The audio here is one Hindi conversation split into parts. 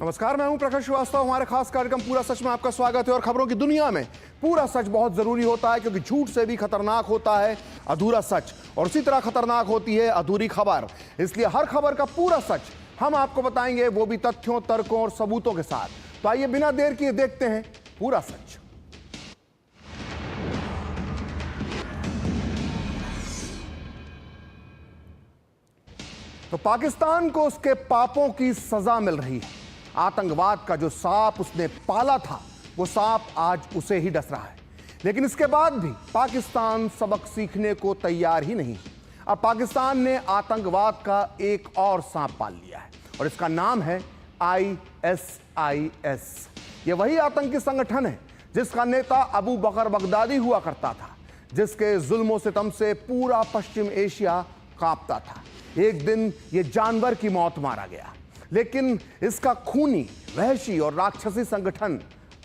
नमस्कार, मैं हूं प्रकाश श्रीवास्तव। हमारे खास कार्यक्रम पूरा सच में आपका स्वागत है। और खबरों की दुनिया में पूरा सच बहुत जरूरी होता है, क्योंकि झूठ से भी खतरनाक होता है अधूरा सच, और उसी तरह खतरनाक होती है अधूरी खबर। इसलिए हर खबर का पूरा सच हम आपको बताएंगे, वो भी तथ्यों, तर्कों और सबूतों के साथ। तो आइए बिना देर किए देखते हैं पूरा सच। तो पाकिस्तान को उसके पापों की सजा मिल रही है। आतंकवाद का जो सांप उसने पाला था, वो सांप आज उसे ही डस रहा है। लेकिन इसके बाद भी पाकिस्तान सबक सीखने को तैयार ही नहीं। अब पाकिस्तान ने आतंकवाद का एक और सांप पाल लिया है, और इसका नाम है ISIS। ये वही आतंकी संगठन है जिसका नेता अबू बकर बगदादी हुआ करता था, जिसके जुल्म सितम से पूरा पश्चिम एशिया कांपता था। एक दिन ये जानवर की मौत मारा गया, लेकिन इसका खूनी, वहशी और राक्षसी संगठन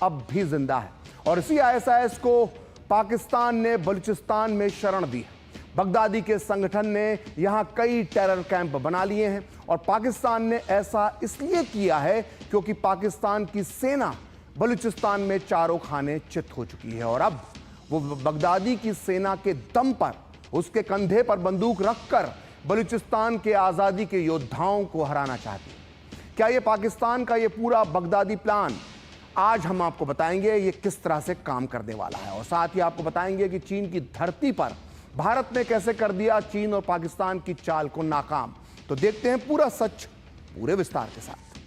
अब भी जिंदा है। और इसी ISIS को पाकिस्तान ने बलूचिस्तान में शरण दी है। बगदादी के संगठन ने यहां कई टेरर कैंप बना लिए हैं, और पाकिस्तान ने ऐसा इसलिए किया है क्योंकि पाकिस्तान की सेना बलूचिस्तान में चारों खाने चित हो चुकी है। और अब वो बगदादी की सेना के दम पर, उसके कंधे पर बंदूक रखकर बलूचिस्तान के आजादी के योद्धाओं को हराना चाहती है। क्या ये पाकिस्तान का ये पूरा बगदादी प्लान, आज हम आपको बताएंगे ये किस तरह से काम करने वाला है। और साथ ही आपको बताएंगे कि चीन की धरती पर भारत ने कैसे कर दिया चीन और पाकिस्तान की चाल को नाकाम। तो देखते हैं पूरा सच पूरे विस्तार के साथ।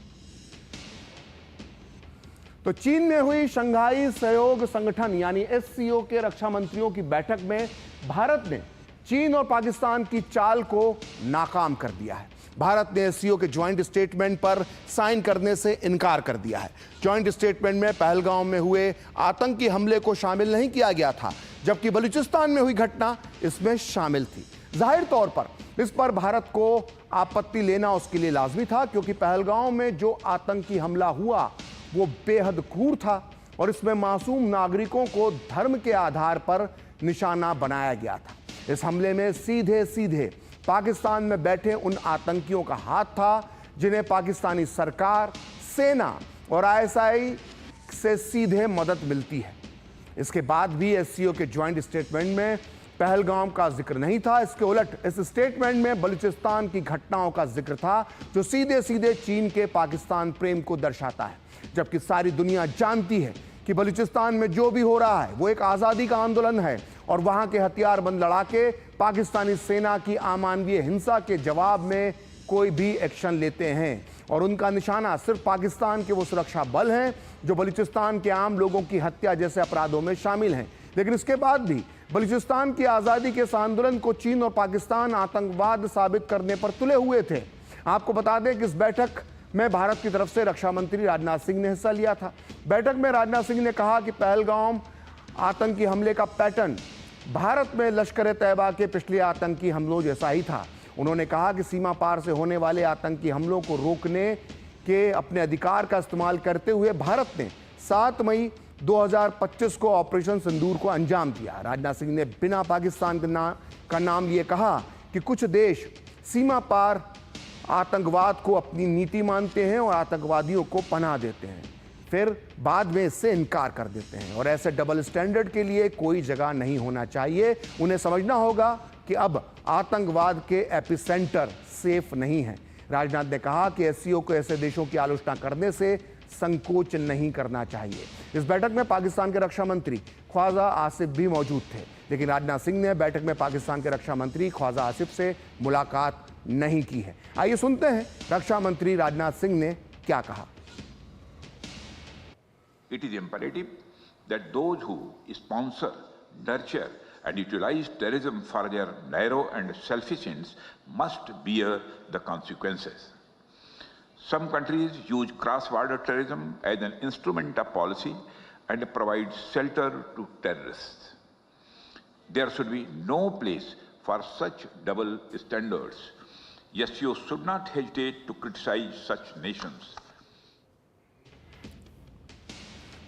तो चीन में हुई शंघाई सहयोग संगठन यानी SCO के रक्षा मंत्रियों की बैठक में भारत ने चीन और पाकिस्तान की चाल को नाकाम कर दिया है। भारत ने SCO के ज्वाइंट स्टेटमेंट पर साइन करने से इनकार कर दिया है। ज्वाइंट स्टेटमेंट में पहलगाम में हुए आतंकी हमले को शामिल नहीं किया गया था, जबकि बलूचिस्तान में हुई घटना इसमें शामिल थी। जाहिर तौर पर इस पर भारत को आपत्ति लेना उसके लिए लाजमी था, क्योंकि पहलगाम में जो आतंकी हमला हुआ वो बेहद क्रूर था, और इसमें मासूम नागरिकों को धर्म के आधार पर निशाना बनाया गया था। इस हमले में सीधे सीधे पाकिस्तान में बैठे उन आतंकियों का हाथ था, जिन्हें पाकिस्तानी सरकार, सेना और ISI से सीधे मदद मिलती है। इसके बाद भी SCO के ज्वाइंट स्टेटमेंट में पहलगाम का जिक्र नहीं था। इसके उलट इस स्टेटमेंट में बलूचिस्तान की घटनाओं का जिक्र था, जो सीधे सीधे चीन के पाकिस्तान प्रेम को दर्शाता है। जबकि सारी दुनिया जानती है कि बलूचिस्तान में जो भी हो रहा है वो एक आज़ादी का आंदोलन है, और वहां के हथियारबंद लड़ाके पाकिस्तानी सेना की अमानवीय हिंसा के जवाब में कोई भी एक्शन लेते हैं, और उनका निशाना सिर्फ पाकिस्तान के वो सुरक्षा बल हैं जो बलूचिस्तान के आम लोगों की हत्या जैसे अपराधों में शामिल हैं। लेकिन इसके बाद भी बलूचिस्तान की आज़ादी के इस आंदोलन को चीन और पाकिस्तान आतंकवाद साबित करने पर तुले हुए थे। आपको बता दें कि इस बैठक में भारत की तरफ से रक्षा मंत्री राजनाथ सिंह ने हिस्सा लिया था। बैठक में राजनाथ सिंह ने कहा कि पहलगाम आतंकी हमले का पैटर्न भारत में लश्कर-ए-तैयबा के पिछले आतंकी हमलों जैसा ही था। उन्होंने कहा कि सीमा पार से होने वाले आतंकी हमलों को रोकने के अपने अधिकार का इस्तेमाल करते हुए भारत ने 7 मई 2025 को ऑपरेशन सिंदूर को अंजाम दिया। राजनाथ सिंह ने बिना पाकिस्तान का नाम लिए कहा कि कुछ देश सीमा पार आतंकवाद को अपनी नीति मानते हैं और आतंकवादियों को पनाह देते हैं, फिर बाद में इससे इनकार कर देते हैं, और ऐसे डबल स्टैंडर्ड के लिए कोई जगह नहीं होना चाहिए। उन्हें समझना होगा कि अब आतंकवाद के एपिसेंटर सेफ नहीं है। राजनाथ ने कहा कि SCO को ऐसे देशों की आलोचना करने से संकोच नहीं करना चाहिए। इस बैठक में पाकिस्तान के रक्षा मंत्री ख्वाजा आसिफ भी मौजूद थे, लेकिन राजनाथ सिंह ने बैठक में पाकिस्तान के रक्षा मंत्री ख्वाजा आसिफ से मुलाकात नहीं की है। आइए सुनते हैं रक्षा मंत्री राजनाथ सिंह ने क्या कहा। It is imperative that those who sponsor, nurture and utilize terrorism for their narrow and selfish ends must bear the consequences. Some countries use cross-border terrorism as an instrument of policy and provide shelter to terrorists. There should be no place for such double standards. SCO should not hesitate to criticize such nations.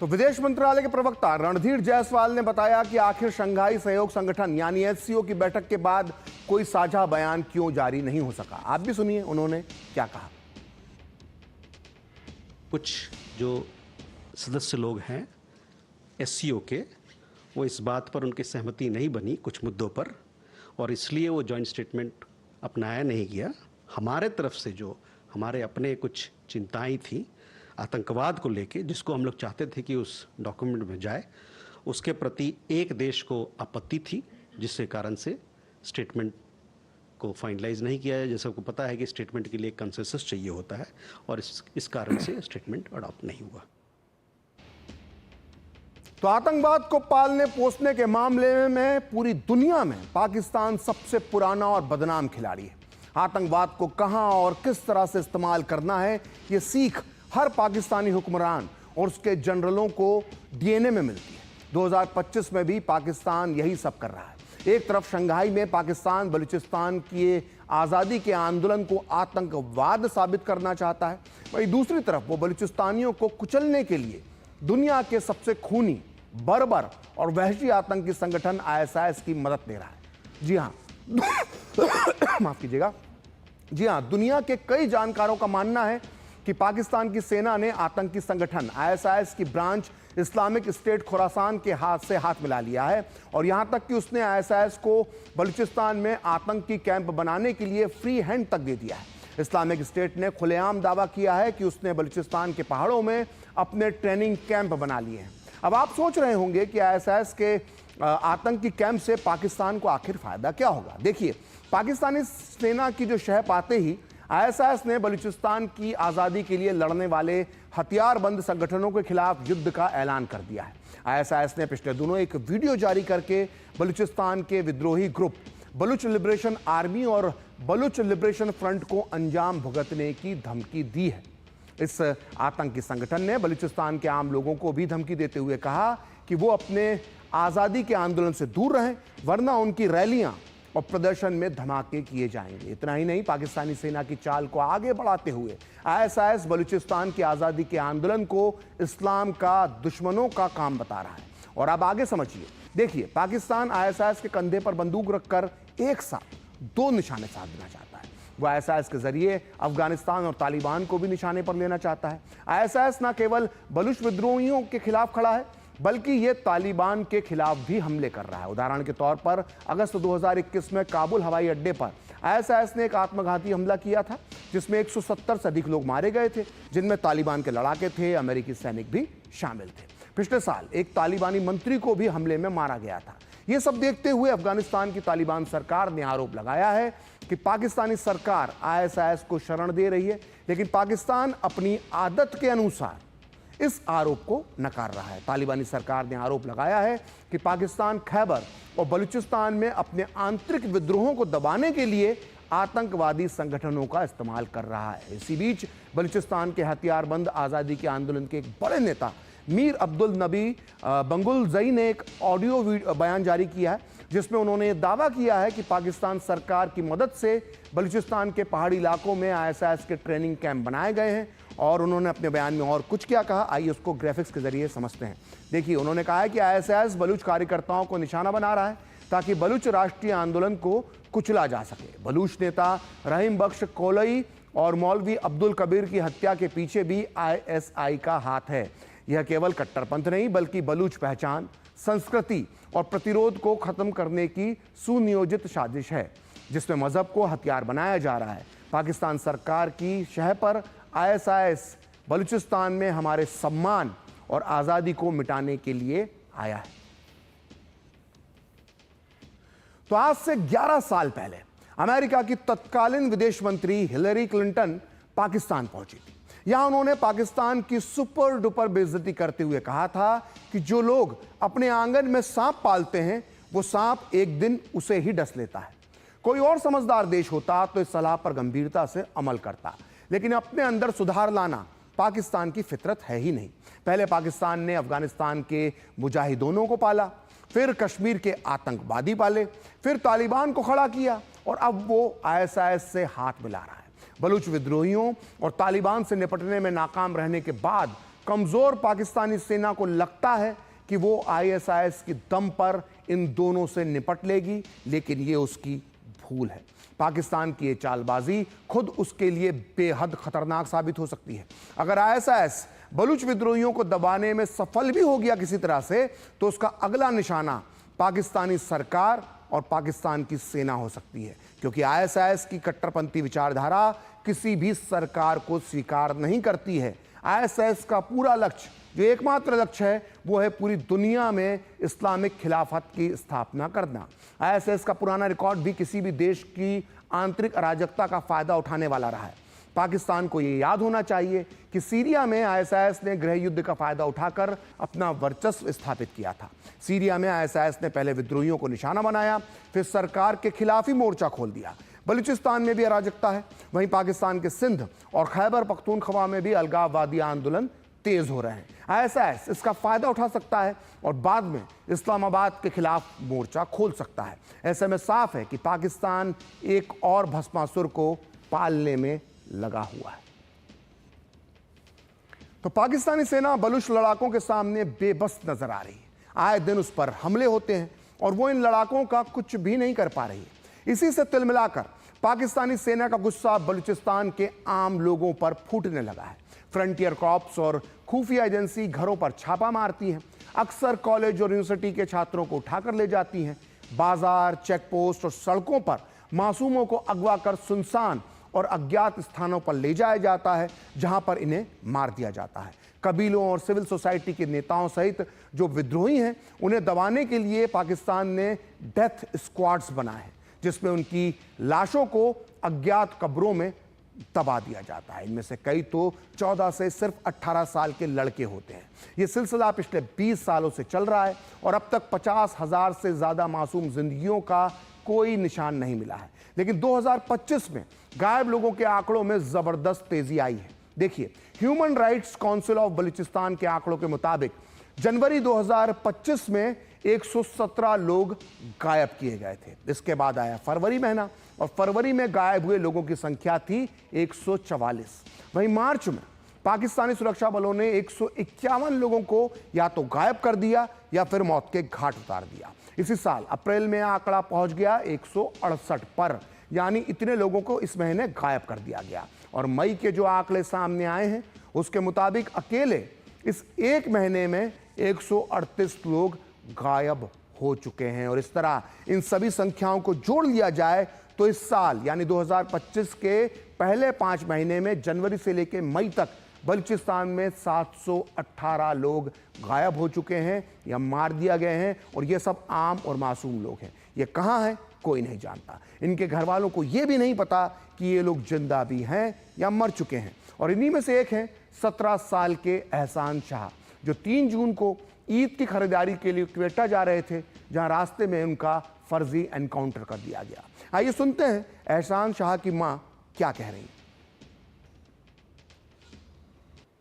तो विदेश मंत्रालय के प्रवक्ता रणधीर जायसवाल ने बताया कि आखिर शंघाई सहयोग संगठन यानी SCO की बैठक के बाद कोई साझा बयान क्यों जारी नहीं हो सका। आप भी सुनिए उन्होंने क्या कहा। कुछ जो सदस्य लोग हैं एससीओ के, वो इस बात पर उनकी सहमति नहीं बनी कुछ मुद्दों पर, और इसलिए वो जॉइंट स्टेटमेंट अपनाया नहीं गया। हमारे तरफ से जो हमारे अपने कुछ चिंताएं थी आतंकवाद को लेके, जिसको हम लोग चाहते थे कि उस डॉक्यूमेंट में जाए, उसके प्रति एक देश को आपत्ति थी, जिसके कारण से स्टेटमेंट को फाइनलाइज नहीं किया है। जैसे आपको पता है कि स्टेटमेंट के लिए कंसेंसस चाहिए होता है, और इस कारण से स्टेटमेंट अडॉप्ट नहीं हुआ। तो आतंकवाद को पालने पोसने के मामले में पूरी दुनिया में पाकिस्तान सबसे पुराना और बदनाम खिलाड़ी है। आतंकवाद को कहां और किस तरह से इस्तेमाल करना है, यह सीख हर पाकिस्तानी हुक्मरान और उसके जनरलों को डीएनए में मिलती है। 2025 में भी पाकिस्तान यही सब कर रहा है। एक तरफ शंघाई में पाकिस्तान बलूचिस्तान की आज़ादी के आंदोलन को आतंकवाद साबित करना चाहता है, वहीं दूसरी तरफ वो बलूचिस्तानियों को कुचलने के लिए दुनिया के सबसे खूनी, बर्बर और वहशी आतंकी संगठन आईएसआईएस की मदद ले रहा है। जी हाँ माफ कीजिएगा, जी हाँ, दुनिया के कई जानकारों का मानना है कि पाकिस्तान की सेना ने आतंकी संगठन आईएसआईएस की ब्रांच इस्लामिक स्टेट खुरासान के हाथ से हाथ मिला लिया है, और यहां तक कि उसने आईएसआईएस को बलूचिस्तान में आतंकी कैंप बनाने के लिए फ्री हैंड तक दे दिया है। इस्लामिक स्टेट ने खुलेआम दावा किया है कि उसने बलूचिस्तान के पहाड़ों में अपने ट्रेनिंग कैंप बना लिए हैं। अब आप सोच रहे होंगे कि आईएसआईएस के आतंकी कैंप से पाकिस्तान को आखिर फायदा क्या होगा। देखिए, पाकिस्तानी सेना की जो शह पाते ही आईएसआईएस ने बलूचिस्तान की आज़ादी के लिए लड़ने वाले हथियारबंद संगठनों के खिलाफ युद्ध का ऐलान कर दिया है। आईएसआईएस ने पिछले दिनों एक वीडियो जारी करके बलूचिस्तान के विद्रोही ग्रुप बलूच लिबरेशन आर्मी और बलूच लिबरेशन फ्रंट को अंजाम भुगतने की धमकी दी है। इस आतंकी संगठन ने बलूचिस्तान के आम लोगों को भी धमकी देते हुए कहा कि वो अपने आज़ादी के आंदोलन से दूर रहें, वरना उनकी रैलियां और प्रदर्शन में धमाके किए जाएंगे। इतना ही नहीं, पाकिस्तानी सेना की चाल को आगे बढ़ाते हुए आईएसआईएस बलूचिस्तान की आज़ादी के आंदोलन को इस्लाम का दुश्मनों का काम बता रहा है। और अब आगे समझिए, देखिए, पाकिस्तान आईएसआईएस के कंधे पर बंदूक रखकर एक साथ दो निशाने साधना चाहता है। वो आईएसआईएस के जरिए अफगानिस्तान और तालिबान को भी निशाने पर लेना चाहता है। आईएसआईएस न केवल बलूच विद्रोहियों के खिलाफ खड़ा है, बल्कि ये तालिबान के खिलाफ भी हमले कर रहा है। उदाहरण के तौर पर अगस्त 2021 में काबुल हवाई अड्डे पर आईएसआईएस ने एक आत्मघाती हमला किया था, जिसमें 170 से अधिक लोग मारे गए थे, जिनमें तालिबान के लड़ाके थे, अमेरिकी सैनिक भी शामिल थे। पिछले साल एक तालिबानी मंत्री को भी हमले में मारा गया था। ये सब देखते हुए अफगानिस्तान की तालिबान सरकार ने आरोप लगाया है कि पाकिस्तानी सरकार आईएसआईएस को शरण दे रही है, लेकिन पाकिस्तान अपनी आदत के अनुसार इस आरोप को नकार रहा है। तालिबानी सरकार ने आरोप लगाया है कि पाकिस्तान खैबर और बलूचिस्तान में अपने आंतरिक विद्रोहों को दबाने के लिए आतंकवादी संगठनों का इस्तेमाल कर रहा है। इसी बीच बलूचिस्तान के हथियारबंद आज़ादी के आंदोलन के एक बड़े नेता मीर अब्दुल नबी बंगुलजई ने एक ऑडियो बयान जारी किया है, जिसमें उन्होंने दावा किया है कि पाकिस्तान सरकार की मदद से बलूचिस्तान के पहाड़ी इलाकों में आईएसआईएस के ट्रेनिंग कैंप बनाए गए हैं। और उन्होंने अपने बयान में और कुछ क्या कहा, आइए उसको ग्राफिक्स के जरिए समझते हैं। देखिए, उन्होंने कहा है कि आईएसआईएस बलूच कार्यकर्ताओं को निशाना बना रहा है ताकि बलूच राष्ट्रीय आंदोलन को कुचला जा सके। बलूच नेता रहीम बख्श कोलई और मौलवी अब्दुल कबीर की हत्या के पीछे भी आईएसआई का हाथ है। यह केवल कट्टरपंथ नहीं, बल्कि बलूच पहचान, संस्कृति और प्रतिरोध को खत्म करने की सुनियोजित साजिश है, जिसमें मजहब को हथियार बनाया जा रहा है। पाकिस्तान सरकार की शह पर आईएसआईएस बलूचिस्तान में हमारे सम्मान और आज़ादी को मिटाने के लिए आया है। तो आज से 11 साल पहले अमेरिका की तत्कालीन विदेश मंत्री हिलरी क्लिंटन पाकिस्तान पहुंची थी। यहां उन्होंने पाकिस्तान की सुपर डुपर बेइज्जती करते हुए कहा था कि जो लोग अपने आंगन में सांप पालते हैं, वो सांप एक दिन उसे ही डस लेता है। कोई और समझदार देश होता तो इस सलाह पर गंभीरता से अमल करता, लेकिन अपने अंदर सुधार लाना पाकिस्तान की फितरत है ही नहीं। पहले पाकिस्तान ने अफगानिस्तान के मुजाहिदों को पाला, फिर कश्मीर के आतंकवादी पाले, फिर तालिबान को खड़ा किया, और अब वो आईएसआईएस से हाथ मिला रहा है। बलूच विद्रोहियों और तालिबान से निपटने में नाकाम रहने के बाद कमजोर पाकिस्तानी सेना को लगता है कि वो आईएसआईएस की दम पर इन दोनों से निपट लेगी, लेकिन ये उसकी फूल है। पाकिस्तान की ये चालबाजी खुद उसके लिए बेहद खतरनाक साबित हो सकती है। अगर आईएसआईएस बलूच विद्रोहियों को दबाने में सफल भी हो गया किसी तरह से, तो उसका अगला निशाना पाकिस्तानी सरकार और पाकिस्तान की सेना हो सकती है, क्योंकि आईएसआईएस की कट्टरपंथी विचारधारा किसी भी सरकार को स्वीकार नहीं करती है। आईएसआईएस का पूरा लक्ष्य, जो एकमात्र लक्ष्य है, वो है पूरी दुनिया में इस्लामिक खिलाफत की स्थापना करना। आईएसआईएस का पुराना रिकॉर्ड भी किसी भी देश की आंतरिक अराजकता का फायदा उठाने वाला रहा है। पाकिस्तान को ये याद होना चाहिए कि सीरिया में आईएसआईएस ने गृह युद्ध का फायदा उठाकर अपना वर्चस्व स्थापित किया था। सीरिया में आईएसआईएस ने पहले विद्रोहियों को निशाना बनाया, फिर सरकार के खिलाफ ही मोर्चा खोल दिया। बलूचिस्तान में भी अराजकता है, वहीं पाकिस्तान के सिंध और खैबर पख्तूनख्वा में भी अलगाववादी आंदोलन तेज हो रहे हैं। आईएसआईएस इसका फायदा उठा सकता है और बाद में इस्लामाबाद के खिलाफ मोर्चा खोल सकता है। ऐसे में साफ है कि पाकिस्तान एक और भस्मासुर को पालने में लगा हुआ है। तो पाकिस्तानी सेना बलूच लड़ाकों के सामने बेबस नजर आ रही है। आए दिन उस पर हमले होते हैं और वो इन लड़ाकों का कुछ भी नहीं कर पा रही है। इसी से तिल मिलाकर पाकिस्तानी सेना का गुस्सा बलूचिस्तान के आम लोगों पर फूटने लगा है। फ्रंटियर कॉर्प्स और खुफिया एजेंसी घरों पर छापा मारती हैं, अक्सर कॉलेज और यूनिवर्सिटी के छात्रों को उठाकर ले जाती हैं। बाजार, चेक पोस्ट और सड़कों पर मासूमों को अगवा कर सुनसान और अज्ञात स्थानों पर ले जाया जाता है, जहां पर इन्हें मार दिया जाता है। कबीलों और सिविल सोसाइटी के नेताओं सहित जो विद्रोही हैं, उन्हें दबाने के लिए पाकिस्तान ने डेथ स्क्वाड्स बनाए हैं, जिसमें उनकी लाशों को अज्ञात कब्रों में दबा दिया जाता है। इनमें से कई तो 14 से सिर्फ 18 साल के लड़के होते हैं। यह सिलसिला पिछले 20 सालों से चल रहा है और अब तक 50,000 से ज्यादा मासूम जिंदगियों का कोई निशान नहीं मिला है। लेकिन 2025 में गायब लोगों के आंकड़ों में जबरदस्त तेजी आई है। देखिए, human rights council of Balochistan के आंकड़ों के मुताबिक जनवरी 2025 में 117 लोग गायब किए गए थे। इसके बाद आया फरवरी महीना और फरवरी में गायब हुए लोगों की संख्या थी 144। वहीं मार्च में पाकिस्तानी सुरक्षा बलों ने 151 लोगों को या तो गायब कर दिया या फिर मौत के घाट उतार दिया। इसी साल अप्रैल में आंकड़ा पहुंच गया 168 पर, यानी इतने लोगों को इस महीने गायब कर दिया गया। और मई के जो आंकड़े सामने आए हैं, उसके मुताबिक अकेले इस एक महीने में 138 लोग गायब हो चुके हैं। और इस तरह इन सभी संख्याओं को जोड़ लिया जाए तो इस साल यानी 2025 के पहले 5 महीने में जनवरी से लेकर मई तक बलूचिस्तान में 718 लोग गायब हो चुके हैं या मार दिया गए हैं। और ये सब आम और मासूम लोग हैं। ये कहाँ हैं, कोई नहीं जानता। इनके घर वालों को ये भी नहीं पता कि ये लोग जिंदा भी हैं या मर चुके हैं। और इन्हीं में से एक हैं 17 साल के एहसान शाह, जो 3 जून को ईद की खरीदारी के लिए क्वेटा जा रहे थे, जहां रास्ते में उनका फर्जी एनकाउंटर कर दिया गया। आइए सुनते हैं एहसान शाह की मां क्या कह रही है।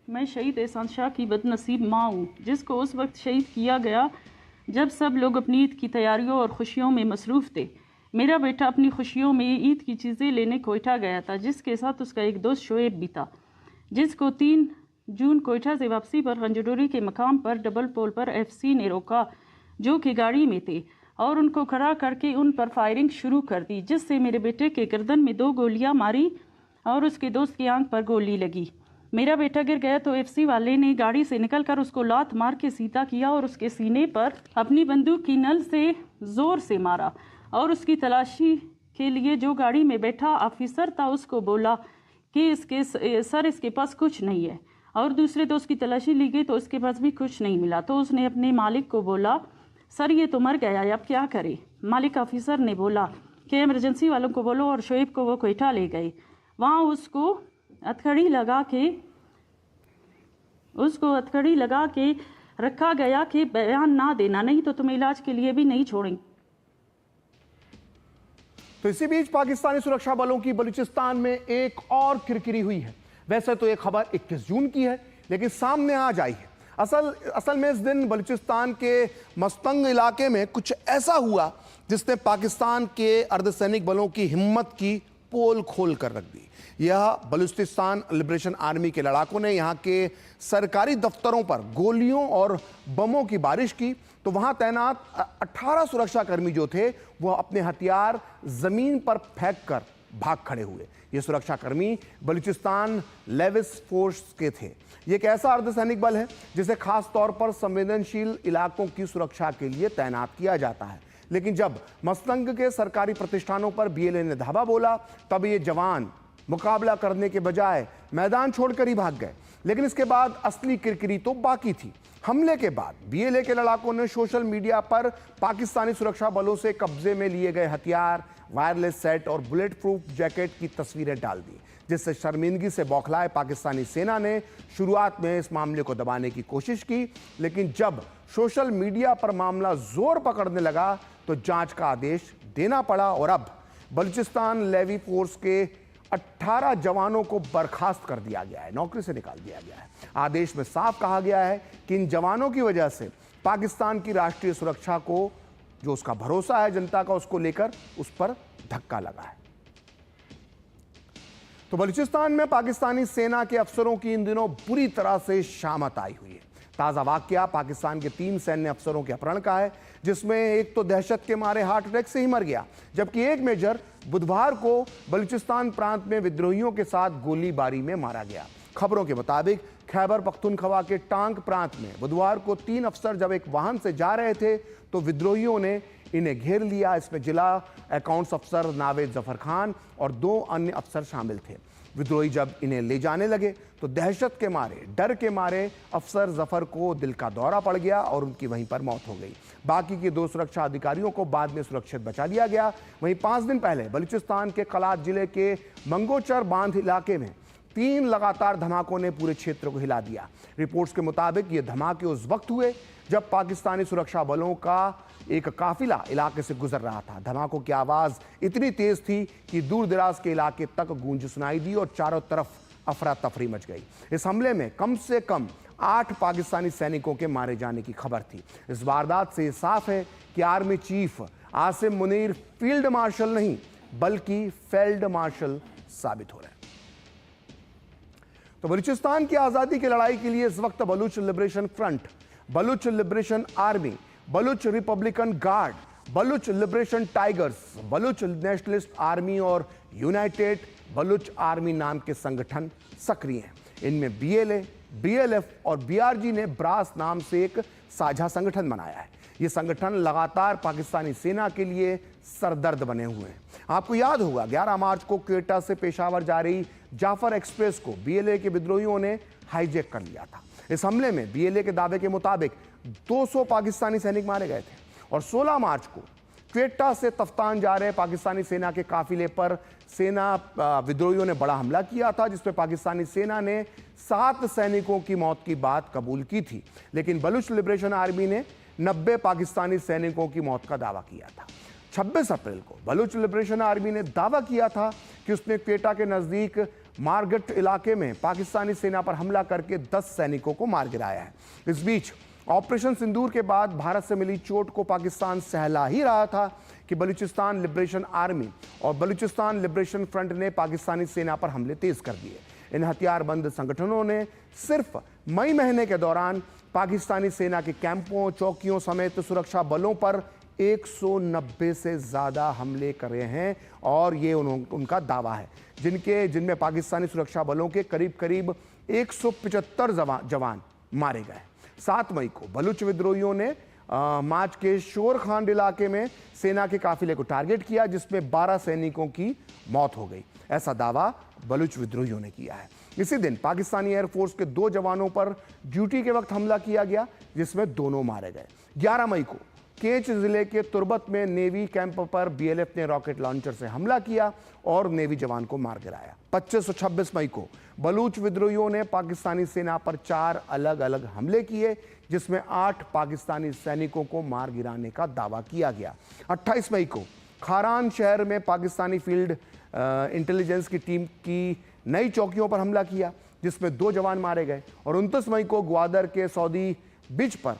मैं शहीद एहसान शाह की बदनसीब माँ हूँ, जिसको उस वक्त शहीद किया गया जब सब लोग अपनी ईद की तैयारियों और खुशियों में मसरूफ़ थे। मेरा बेटा अपनी खुशियों में ईद की चीज़ें लेने कोयटा गया था, जिसके साथ उसका एक दोस्त शोएब भी था, जिसको 3 जून कोयटा से वापसी पर गंजडोरी के मकाम पर डबल पोल पर एफसी ने रोका, जो कि गाड़ी में थे, और उनको खड़ा करके उन पर फायरिंग शुरू कर दी, जिससे मेरे बेटे के गर्दन में 2 गोलियां मारी और उसके दोस्त की आंख पर गोली लगी। मेरा बेटा गिर गया तो एफसी वाले ने गाड़ी से निकलकर उसको लात मार के सीधा किया और उसके सीने पर अपनी बंदूक की नल से ज़ोर से मारा और उसकी तलाशी के लिए जो गाड़ी में बैठा ऑफिसर था उसको बोला कि इसके पास कुछ नहीं है, और दूसरे दोस्त की तलाशी ली गई तो उसके पास भी कुछ नहीं मिला। तो उसने अपने मालिक को बोला, सर ये तो मर गया है, अब क्या करे। मालिक ऑफिसर ने बोला कि इमरजेंसी वालों को बोलो, और शोएब को वो कोयटा ले गए। वहाँ उसको हथकड़ी लगा के रखा गया कि बयान ना देना, नहीं तो तुम्हें इलाज के लिए भी नहीं छोड़ेंगे। तो इसी बीच पाकिस्तानी सुरक्षा बलों की बलूचिस्तान में एक और किरकिरी हुई है। वैसे तो ये खबर 21 जून की है, लेकिन सामने आज आई है। असल में इस दिन बलूचिस्तान के मस्तंग इलाके में कुछ ऐसा हुआ जिसने पाकिस्तान के अर्धसैनिक बलों की हिम्मत की पोल खोल कर रख दी। यह बलूचिस्तान लिबरेशन आर्मी के लड़ाकों ने यहां के सरकारी दफ्तरों पर गोलियों और बमों की बारिश की तो वहां तैनात 18 सुरक्षाकर्मी जो थे वह अपने हथियार जमीन पर फेंक कर भाग खड़े हुए। ये सुरक्षाकर्मी बलूचिस्तान लेविस फोर्स के थे। ये एक ऐसा अर्धसैनिक बल है जिसे खास तौर पर संवेदनशील इलाकों की सुरक्षा के लिए तैनात किया जाता है। लेकिन जब मस्तंग के सरकारी प्रतिष्ठानों पर बीएलए ने धावा बोला तब ये जवान मुकाबला करने के बजाय मैदान छोड़कर ही भाग गए। लेकिन इसके बाद असली किरकिरी तो बाकी थी। हमले के बाद बीएलए के लड़ाकों ने सोशल मीडिया पर पाकिस्तानी सुरक्षा बलों से कब्जे में लिए गए हथियार, वायरलेस सेट और बुलेट प्रूफ जैकेट की तस्वीरें डाल दी, जिससे शर्मिंदगी से बौखलाए पाकिस्तानी सेना ने शुरुआत में इस मामले को दबाने की कोशिश की। लेकिन जब सोशल मीडिया पर मामला जोर पकड़ने लगा तो जांच का आदेश देना पड़ा और अब बलूचिस्तान लेवी फोर्स के 18 जवानों को बर्खास्त कर दिया गया है, नौकरी से निकाल दिया गया है। आदेश में साफ कहा गया है कि इन जवानों की वजह से पाकिस्तान की राष्ट्रीय सुरक्षा को जो उसका भरोसा है जनता का उसको लेकर उस पर धक्का लगा है। तो बलूचिस्तान में पाकिस्तानी सेना के अफसरों की इन दिनों बुरी तरह से शामत आई हुई है। ताजा वाकया पाकिस्तान के 3 सैन्य अफसरों के अपहरण का है, जिसमें एक तो दहशत के मारे हार्ट अटैक से ही मर गया, जबकि एक मेजर बुधवार को बलूचिस्तान प्रांत में विद्रोहियों के साथ गोलीबारी में मारा गया। खबरों के मुताबिक खैबर पख्तूनख्वा के टांग प्रांत में बुधवार को 3 अफसर जब एक वाहन से जा रहे थे तो विद्रोहियों ने इन्हें घेर लिया। इसमें जिला अकाउंट्स अफसर नावेद जफर खान और 2 अन्य अफसर शामिल थे। विद्रोही जब इन्हें ले जाने लगे तो दहशत के मारे, डर के मारे अफसर जफर को दिल का दौरा पड़ गया और उनकी वहीं पर मौत हो गई। बाकी के 2 सुरक्षा अधिकारियों को बाद में सुरक्षित बचा लिया गया। वहीं 5 दिन पहले बलूचिस्तान के कलात जिले के मंगोचर बांध इलाके में 3 लगातार धमाकों ने पूरे क्षेत्र को हिला दिया। रिपोर्ट्स के मुताबिक ये धमाके उस वक्त हुए जब पाकिस्तानी सुरक्षा बलों का एक काफिला इलाके से गुजर रहा था। धमाकों की आवाज इतनी तेज थी कि दूर दराज के इलाके तक गूंज सुनाई दी और चारों तरफ अफरा तफरी मच गई। इस हमले में कम से कम 8 पाकिस्तानी सैनिकों के मारे जाने की खबर थी। इस वारदात से साफ है कि army chief Asim Munir field marshal नहीं बल्कि फील्ड मार्शल साबित हो रहे हैं। तो बलूचिस्तान की आजादी की लड़ाई के लिए इस वक्त Baloch liberation front, Baloch liberation army, Baloch Republican guard, Baloch liberation tigers, Baloch nationalist army और यूनाइटेड बलूच आर्मी नाम के संगठन सक्रिय हैं। इनमें बीएलए, बीएलएफ और बीआरजी ने ब्रास नाम से एक साझा संगठन बनाया है। ये संगठन लगातार पाकिस्तानी सेना के लिए सरदर्द बने हुए हैं। आपको याद होगा 11 मार्च को क्वेटा से पेशावर जा रही जाफर एक्सप्रेस को बीएलए के विद्रोहियों ने हाईजैक कर लिया था। इस हमले में बीएलए के दावे के मुताबिक 200 पाकिस्तानी सैनिक मारे गए थे और 16 मार्च को क्वेटा से तफ्तान जा रहे पाकिस्तानी सेना के काफिले पर विद्रोहियों ने बड़ा हमला किया था, जिसमें पाकिस्तानी सेना ने 7 सैनिकों की मौत की बात कबूल की थी। लेकिन बलूच लिबरेशन आर्मी ने 90 पाकिस्तानी सैनिकों की मौत का दावा किया था। 26 अप्रैल को बलूच लिबरेशन आर्मी ने दावा किया था कि उसने क्वेटा के नजदीक मार्गट इलाके में पाकिस्तानी सेना पर हमला करके 10 सैनिकों को मार गिराया है। इस बीच ऑपरेशन सिंदूर के बाद भारत से मिली चोट को पाकिस्तान सहला ही रहा था कि बलूचिस्तान लिबरेशन आर्मी और बलूचिस्तान लिबरेशन फ्रंट ने पाकिस्तानी सेना पर हमले तेज कर दिए। इन हथियारबंद संगठनों ने सिर्फ मई महीने के दौरान पाकिस्तानी सेना के कैंपों, चौकियों समेत सुरक्षा बलों पर 190 से ज़्यादा हमले करे हैं और ये उनका दावा है, जिनमें पाकिस्तानी सुरक्षा बलों के करीब 175 जवान मारे गए। 7 मई को बलूच विद्रोहियों ने मार्च के शोरखान इलाके में सेना के काफिले को टारगेट किया, जिसमें 12 सैनिकों की मौत हो गई। ऐसा दावा बलूच विद्रोहियों ने किया है। इसी दिन पाकिस्तानी एयरफोर्स के 2 जवानों पर ड्यूटी के वक्त हमला किया गया, जिसमें दोनों मारे गए। 11 मई को केच जिले के तुर्बत में नेवी कैंप पर बीएलएफ ने रॉकेट लॉन्चर से हमला किया और नेवी जवान को मार गिराया। 25 और 26 मई को बलूच विद्रोहियों ने पाकिस्तानी सेना पर 4 अलग अलग हमले किए, जिसमें 8 पाकिस्तानी सैनिकों को मार गिराने का दावा किया गया। 28 मई को खारान शहर में पाकिस्तानी फील्ड इंटेलिजेंस की टीम की नई चौकियों पर हमला किया, जिसमें 2 जवान मारे गए और 29 मई को ग्वादर के सऊदी बीच पर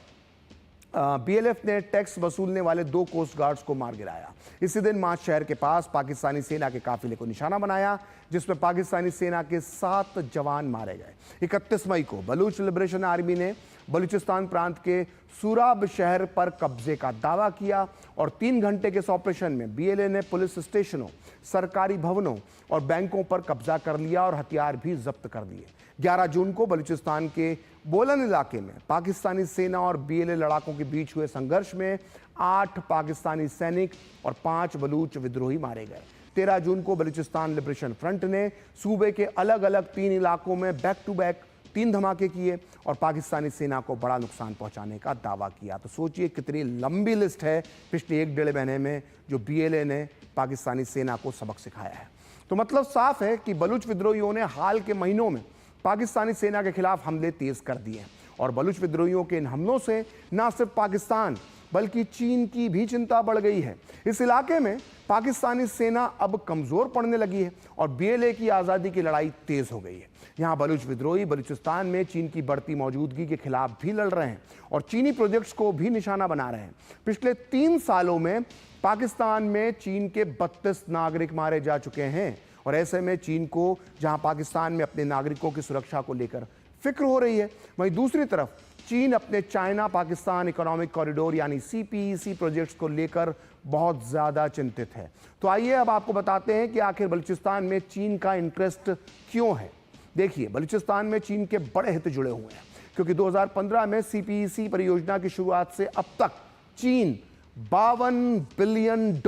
बीएलएफ ने टैक्स वसूलने वाले 2 कोस्ट गार्ड्स को मार गिराया। इसी दिन माच शहर के पास पाकिस्तानी सेना के काफिले को निशाना बनाया, जिसमें पाकिस्तानी सेना के 7 जवान मारे गए। 31 मई को बलूच लिबरेशन आर्मी ने बलूचिस्तान प्रांत के सूराब शहर पर कब्जे का दावा किया और 3 घंटे के इस ऑपरेशन में बीएलए ने पुलिस स्टेशनों, सरकारी भवनों और बैंकों पर कब्जा कर लिया और हथियार भी जब्त कर दिए। 11 जून को बलूचिस्तान के बोलन इलाके में पाकिस्तानी सेना और बीएलए लड़ाकों के बीच हुए संघर्ष में 8 पाकिस्तानी सैनिक और 5 बलूच विद्रोही मारे गए। 13 जून को बलूचिस्तान लिबरेशन फ्रंट ने सूबे के अलग अलग 3 इलाकों में बैक टू बैक 3 धमाके किए और पाकिस्तानी सेना को बड़ा नुकसान पहुंचाने का दावा किया। तो सोचिए कितनी लंबी लिस्ट है पिछले 1-1.5 महीने में जो बीएलए ने पाकिस्तानी सेना को सबक सिखाया है। तो मतलब साफ है कि बलूच विद्रोहियों ने हाल के महीनों में पाकिस्तानी सेना के खिलाफ हमले तेज कर दिए हैं और बलूच विद्रोहियों के इन हमलों से न सिर्फ पाकिस्तान बल्कि चीन की भी चिंता बढ़ गई है। इस इलाके में पाकिस्तानी सेना अब कमजोर पड़ने लगी है और बीएलए की आज़ादी की लड़ाई तेज हो गई है। यहाँ बलूच विद्रोही बलूचिस्तान में चीन की बढ़ती मौजूदगी के खिलाफ भी लड़ रहे हैं और चीनी प्रोजेक्ट्स को भी निशाना बना रहे हैं। पिछले 3 सालों में पाकिस्तान में चीन के 32 नागरिक मारे जा चुके हैं और ऐसे में चीन को जहां पाकिस्तान में अपने नागरिकों की सुरक्षा को लेकर फिक्र हो रही है, वहीं दूसरी तरफ चीन अपने चाइना पाकिस्तान इकोनॉमिक कॉरिडोर यानी सीपीईसी प्रोजेक्ट्स को लेकर बहुत ज़्यादा चिंतित है। तो आइए अब आपको बताते हैं कि आखिर बलूचिस्तान में चीन का इंटरेस्ट क्यों है। देखिए, बलूचिस्तान में चीन के बड़े हित जुड़े हुए हैं क्योंकि 2015 में सीपीईसी परियोजना की शुरुआत से अब तक चीन $52 बिलियन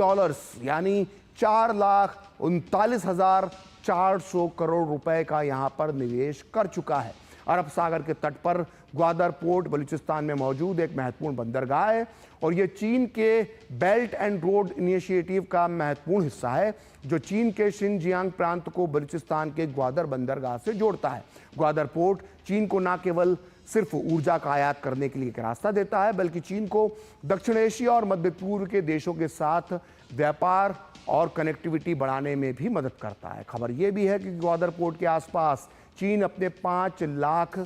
यानी 4,39,400 करोड़ रुपए का यहां पर निवेश कर चुका है। अरब सागर के तट पर ग्वादर पोर्ट बलूचिस्तान में मौजूद एक महत्वपूर्ण बंदरगाह है और यह चीन के बेल्ट एंड रोड इनिशिएटिव का महत्वपूर्ण हिस्सा है जो चीन के शिनजियांग प्रांत को बलूचिस्तान के ग्वादर बंदरगाह से जोड़ता है। ग्वादर पोर्ट चीन को न केवल सिर्फ ऊर्जा का आयात करने के लिए एक रास्ता देता है बल्कि चीन को दक्षिण एशिया और मध्य पूर्व के देशों के साथ व्यापार और कनेक्टिविटी बढ़ाने में भी मदद करता है। खबर यह भी है कि ग्वादर पोर्ट के आसपास चीन अपने 5 लाख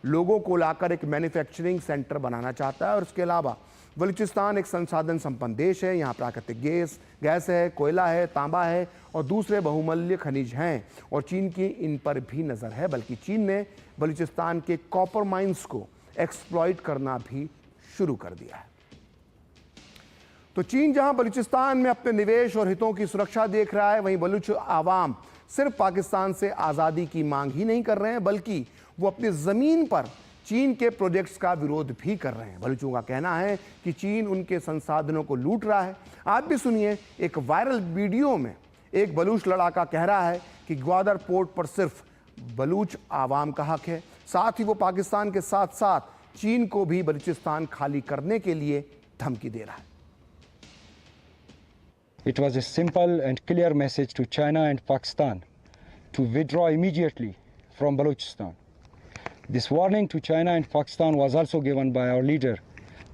लोगों को लाकर एक मैन्युफैक्चरिंग सेंटर बनाना चाहता है और इसके अलावा बलूचिस्तान एक संसाधन संपन्न देश है। यहाँ प्राकृतिक गैस है, कोयला है, तांबा है और दूसरे बहुमूल्य खनिज हैं और चीन की इन पर भी नज़र है। बल्कि चीन ने बलूचिस्तान के कॉपर माइंस को एक्सप्लॉइट करना भी शुरू कर दिया है। तो चीन जहां बलूचिस्तान में अपने निवेश और हितों की सुरक्षा देख रहा है, वहीं बलूच आवाम सिर्फ पाकिस्तान से आज़ादी की मांग ही नहीं कर रहे हैं बल्कि वो अपनी ज़मीन पर चीन के प्रोजेक्ट्स का विरोध भी कर रहे हैं। बलूचों का कहना है कि चीन उनके संसाधनों को लूट रहा है। आप भी सुनिए, एक वायरल वीडियो में एक बलूच लड़ाका कह रहा है कि ग्वादर पोर्ट पर सिर्फ बलूच आवाम का हक है। साथ ही वो पाकिस्तान के साथ साथ चीन को भी बलूचिस्तान खाली करने के लिए धमकी दे रहा है। It was a simple and clear message to China and Pakistan to withdraw immediately from Balochistan. This warning to China and Pakistan was also given by our leader,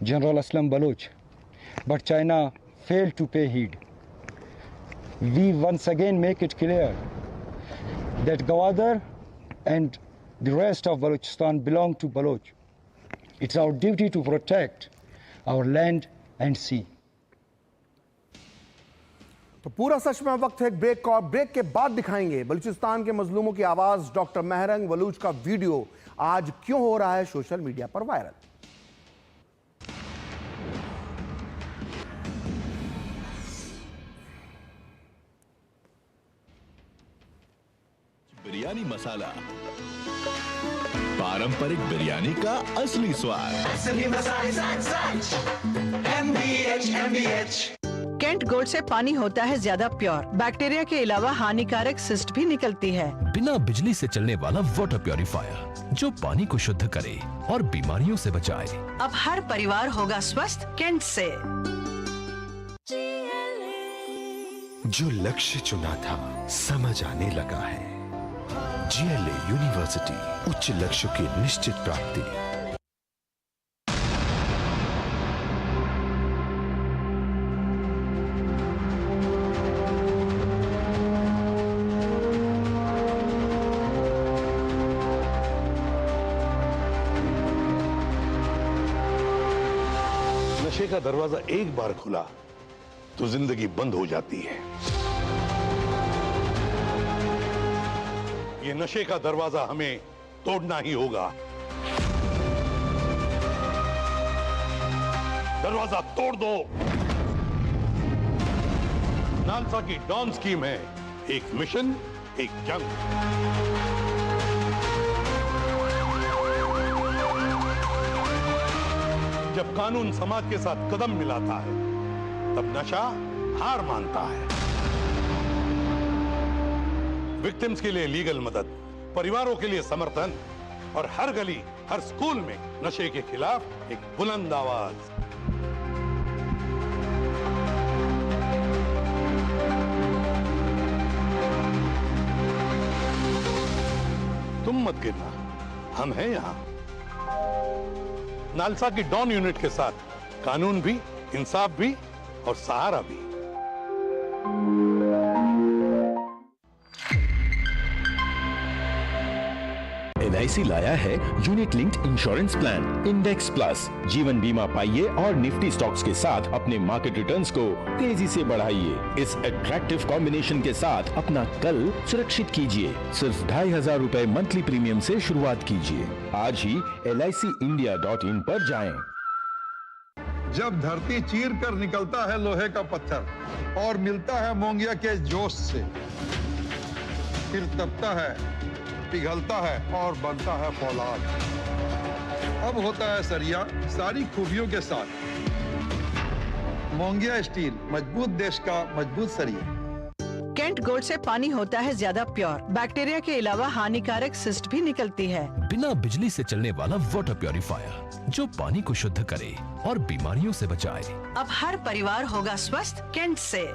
General Aslam Baloch, but China failed to pay heed. We once again make it clear that Gwadar and the rest of Balochistan belong to Baloch. It's our duty to protect our land and sea. तो पूरा सच में वक्त है एक ब्रेक का और ब्रेक के बाद दिखाएंगे बलूचिस्तान के मजलूमों की आवाज डॉक्टर महरंग बलूच का वीडियो आज क्यों हो रहा है सोशल मीडिया पर वायरल। बिरयानी मसाला, पारंपरिक बिरयानी का असली स्वाद। केंट गोल्ड से पानी होता है ज्यादा प्योर, बैक्टीरिया के अलावा हानिकारक सिस्ट भी निकलती है। बिना बिजली से चलने वाला वाटर प्योरीफायर जो पानी को शुद्ध करे और बीमारियों से बचाए। अब हर परिवार होगा स्वस्थ केंट से। जो लक्ष्य चुना था समझ आने लगा है। GLA यूनिवर्सिटी, उच्च लक्ष्य की निश्चित प्राप्ति। नशे का दरवाजा एक बार खुला तो जिंदगी बंद हो जाती है। ये नशे का दरवाजा हमें तोड़ना ही होगा। दरवाजा तोड़ दो। नालसा की डॉन स्कीम है, एक मिशन, एक जंग। जब कानून समाज के साथ कदम मिलाता है तब नशा हार मानता है। विक्टिम्स के लिए लीगल मदद, परिवारों के लिए समर्थन और हर गली, हर स्कूल में नशे के खिलाफ एक बुलंद आवाज। तुम मत गिरना, हम हैं यहां। नालसा की डॉन यूनिट के साथ कानून भी, इंसाफ भी और सहारा भी। LIC लाया है unit linked insurance plan index plus. जीवन बीमा पाइए और निफ्टी स्टॉक्स के साथ अपने मार्केट रिटर्न्स को तेजी से बढ़ाइए। इस अट्रैक्टिव कॉम्बिनेशन के साथ अपना कल सुरक्षित कीजिए। सिर्फ 2500 रुपए मंथली प्रीमियम से शुरुआत कीजिए। आज ही LICindia.in पर जाएं। जब धरती चीर कर निकलता है लोहे का पत्थर और मिलता है मोंगिया के जोश से, फिर तपता है, पिघलता है और बनता है फौलाद। अब होता है सरिया सारी खूबियों के साथ। मोंगिया स्टील, मजबूत देश का मजबूत सरिया। कैंट गोल्ड से पानी होता है ज्यादा प्योर। बैक्टीरिया के अलावा हानिकारक सिस्ट भी निकलती है। बिना बिजली से चलने वाला वाटर प्योरीफायर जो पानी को शुद्ध करे और बीमारियों से बचाए। अब हर परिवार होगा स्वस्थ कैंट से।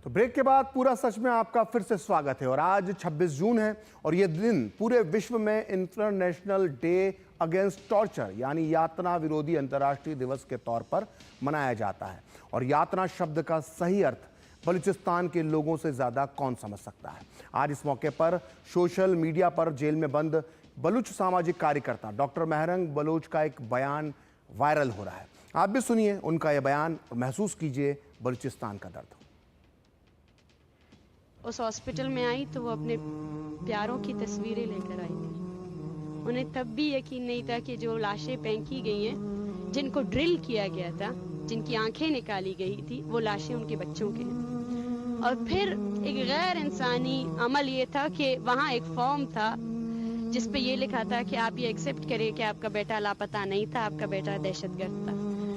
तो ब्रेक के बाद पूरा सच में आपका फिर से स्वागत है। और आज 26 जून है और ये दिन पूरे विश्व में इंटरनेशनल डे अगेंस्ट टॉर्चर यानी यातना विरोधी अंतर्राष्ट्रीय दिवस के तौर पर मनाया जाता है। और यातना शब्द का सही अर्थ बलूचिस्तान के लोगों से ज़्यादा कौन समझ सकता है। आज इस मौके पर सोशल मीडिया पर जेल में बंद बलूच सामाजिक कार्यकर्ता डॉक्टर महरंग बलोच का एक बयान वायरल हो रहा है। आप भी सुनिए उनका यह बयान और महसूस कीजिए बलूचिस्तान का दर्द। उस हॉस्पिटल में आई तो वो अपने प्यारों की तस्वीरें लेकर आई थी। उन्हें तब भी यकीन नहीं था कि जो लाशें फेंकी गई हैं, जिनको ड्रिल किया गया था, जिनकी आंखें निकाली गई थी, वो लाशें उनके बच्चों के हैं। और फिर एक गैर इंसानी अमल ये था कि वहाँ एक फॉर्म था जिस पे ये लिखा था कि आप ये एक्सेप्ट करें कि आपका बेटा लापता नहीं था, आपका बेटा दहशतगर्द था।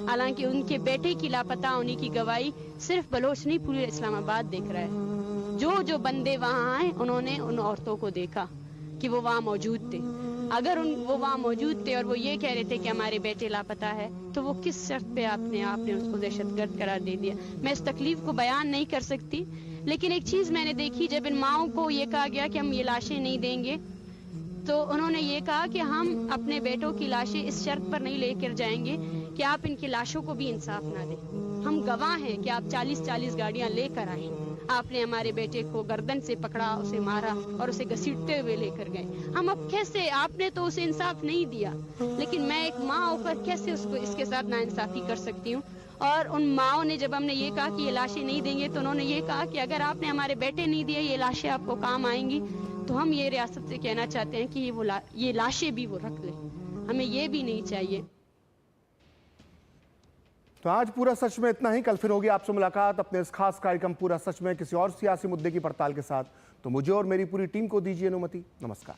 हालांकि उनके बेटे की लापता होने की गवाही सिर्फ बलोच नहीं, पूरे इस्लामाबाद देख रहा है। जो बंदे वहाँ आए उन्होंने उन औरतों को देखा कि वो वहाँ मौजूद थे। अगर वो वहाँ मौजूद थे और वो ये कह रहे थे कि हमारे बेटे लापता है, तो वो किस शर्त पे आपने उसको दहशतगर्द करार दे दिया। मैं इस तकलीफ को बयान नहीं कर सकती, लेकिन एक चीज मैंने देखी, जब इन माओं को ये कहा गया कि हम ये लाशें नहीं देंगे, तो उन्होंने ये कहा कि हम अपने बेटों की लाशें इस शर्त पर नहीं लेकर जाएंगे कि आप इनकी लाशों को भी इंसाफ ना दें। हम गवाह हैं कि आप 40-40 गाड़ियां लेकर आए, आपने हमारे बेटे को गर्दन से पकड़ा, उसे मारा और उसे घसीटते हुए लेकर गए। हम अब कैसे, आपने तो उसे इंसाफ नहीं दिया, लेकिन मैं एक माँ होकर कैसे उसको इसके साथ नाइंसाफी कर सकती हूँ। और उन माओं ने जब हमने ये कहा कि ये लाशें नहीं देंगे, तो उन्होंने ये कहा कि अगर आपने हमारे बेटे नहीं दिए, ये लाशें आपको काम आएंगी। तो हम ये रियासत से कहना चाहते हैं कि ये लाशें भी वो रख ले, हमें ये भी नहीं चाहिए। तो आज पूरा सच में इतना ही। कल फिर होगी आपसे मुलाकात अपने इस खास कार्यक्रम पूरा सच में किसी और सियासी मुद्दे की पड़ताल के साथ। तो मुझे और मेरी पूरी टीम को दीजिए अनुमति। नमस्कार।